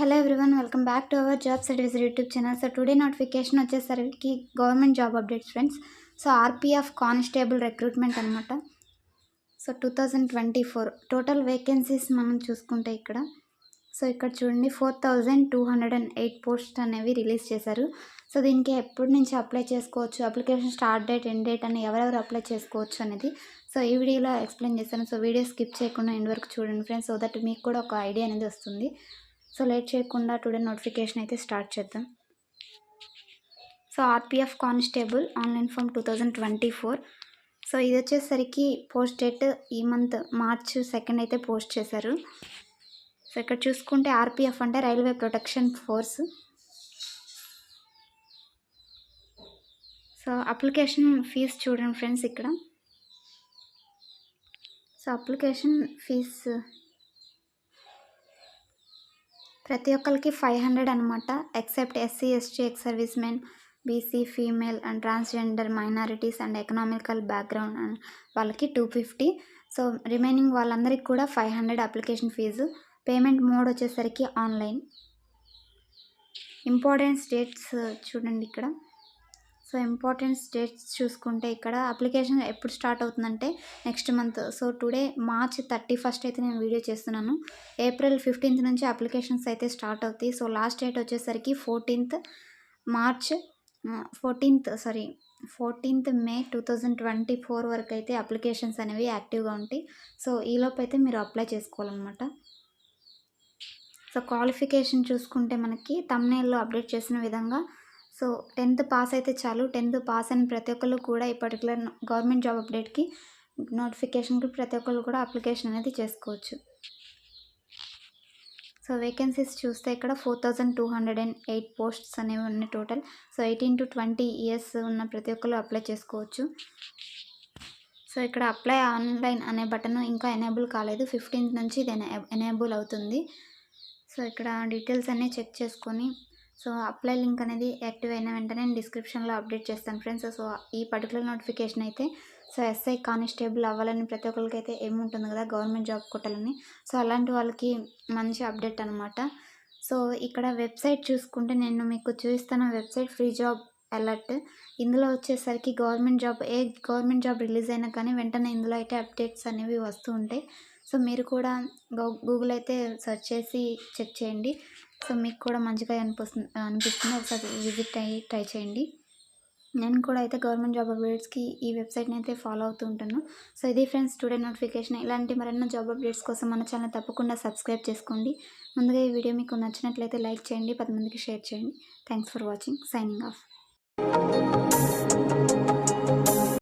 Hello everyone, welcome back to our Jobs Advisor YouTube channel. So today notification వచ్చేసరికి government job updates friends. So RPF constable recruitment అనమాట. So 2024 total vacancies మనం చూసుకుంటే ఇక్కడ చూడండి 4208 post అనేవి release చేశారు. So దీనికి ఎప్పటి నుంచి అప్లై చేసుకోవచ్చు, application start date end date అని ఎవరెవరు అప్లై చేసుకోవచ్చు అనేది సో ఈ వీడియోలో ఎక్స్ప్లెయిన్ చేస్తాను. సో వీడియో స్కిప్ చేయకుండా ఎండ్ వరకు చూడండి ఫ్రెండ్స్, సో దట్ మీకు కూడా ఒక ఐడియా అనేది వస్తుంది. సో లేట్ చేయకుండా టుడే నోటిఫికేషన్ అయితే స్టార్ట్ చేద్దాం. So RPF constable online form 2024. So ఇది వచ్చేసరికి పోస్ట్ డేట్ ఈ మంత్ మార్చ్ 2 అయితే పోస్ట్ చేశారు. సో ఇక్కడ చూసుకుంటే ఆర్పిఎఫ్ అంటే railway protection force. So application fee చూడండి ఫ్రెండ్స్ ఇక్కడ. సో అప్లికేషన్ ఫీజ్ ప్రతి ఒక్కరికి 500 అనమాట. Except SC ST ex service men, BC female and transgender minorities and economical background and వాళ్ళకి 250. సో రిమైనింగ్ వాళ్ళందరికీ కూడా 500 అప్లికేషన్ ఫీజు. పేమెంట్ మోడ్ వచ్చేసరికి online. Important dates చూడండి ఇక్కడ. సో ఇంపార్టెంట్ డేట్స్ చూసుకుంటే ఇక్కడ అప్లికేషన్ ఎప్పుడు స్టార్ట్ అవుతుందంటే next month. So today March 31 అయితే నేను వీడియో చేస్తున్నాను. ఏప్రిల్ 15 నుంచి అప్లికేషన్స్ అయితే స్టార్ట్ అవుతాయి. సో లాస్ట్ డేట్ వచ్చేసరికి 14th మే 2024 వరకు అయితే అప్లికేషన్స్ అనేవి యాక్టివ్గా ఉంటాయి. సో ఈలోపు అయితే మీరు అప్లై చేసుకోవాలన్నమాట. సో క్వాలిఫికేషన్ చూసుకుంటే మనకి థంబ్నెయిల్లో అప్డేట్ చేసిన విధంగా సో 10th పాస్ అయితే చాలు. 10th పాస్ అని ప్రతి ఒక్కరు కూడా ఈ పర్టికులర్ గవర్నమెంట్ జాబ్ అప్డేట్కి నోటిఫికేషన్కి ప్రతి ఒక్కరు కూడా అప్లికేషన్ అనేది చేసుకోవచ్చు. సో వేకెన్సీస్ చూస్తే ఇక్కడ 4208 పోస్ట్స్ అనేవి ఉన్నాయి టోటల్. సో 18 to 20 ఇయర్స్ ఉన్న ప్రతి ఒక్కరు అప్లై చేసుకోవచ్చు. సో ఇక్కడ అప్లై ఆన్లైన్ అనే బటన్ ఇంకా ఎనేబుల్ కాలేదు. 15th నుంచి ఇది ఎనేబుల్ అవుతుంది. సో ఇక్కడ డీటెయిల్స్ అన్నీ చెక్ చేసుకొని సో అప్లై లింక్ అనేది యాక్టివ్ అయిన వెంటనే నేను డిస్క్రిప్షన్లో అప్డేట్ చేస్తాను ఫ్రెండ్స్. సో ఈ పర్టికులర్ నోటిఫికేషన్ అయితే సో ఎస్ఐ కానిస్టేబుల్ అవ్వాలని ప్రతి ఒక్కరికి అయితే ఏముంటుంది కదా, గవర్నమెంట్ జాబ్ కొట్టాలని. సో అలాంటి వాళ్ళకి మంచి అప్డేట్ అనమాట. సో ఇక్కడ వెబ్సైట్ చూసుకుంటే నేను మీకు చూపిస్తాను. Website free job alert. ఇందులో వచ్చేసరికి గవర్నమెంట్ జాబ్ రిలీజ్ అయినా కానీ వెంటనే ఇందులో అయితే అప్డేట్స్ అనేవి వస్తూ ఉంటాయి. సో మీరు కూడా గూగుల్ అయితే సెర్చ్ చేసి చెక్ చేయండి. సో మీకు కూడా మంచిగా అనిపిస్తుంది. ఒకసారి విజిట్ అయ్యి ట్రై చేయండి. నేను కూడా అయితే గవర్నమెంట్ జాబ్ అప్డేట్స్కి ఈ వెబ్సైట్ని అయితే ఫాలో అవుతూ ఉంటాను. సో ఇది ఫ్రెండ్స్ టుడే నోటిఫికేషన్. ఇలాంటి మరెన్నో జాబ్ అప్డేట్స్ కోసం మన ఛానల్ తప్పకుండా సబ్స్క్రైబ్ చేసుకోండి. ముందుగా ఈ వీడియో మీకు నచ్చినట్లయితే లైక్ చేయండి, 10 మందికి షేర్ చేయండి. Thanks for watching. Signing off.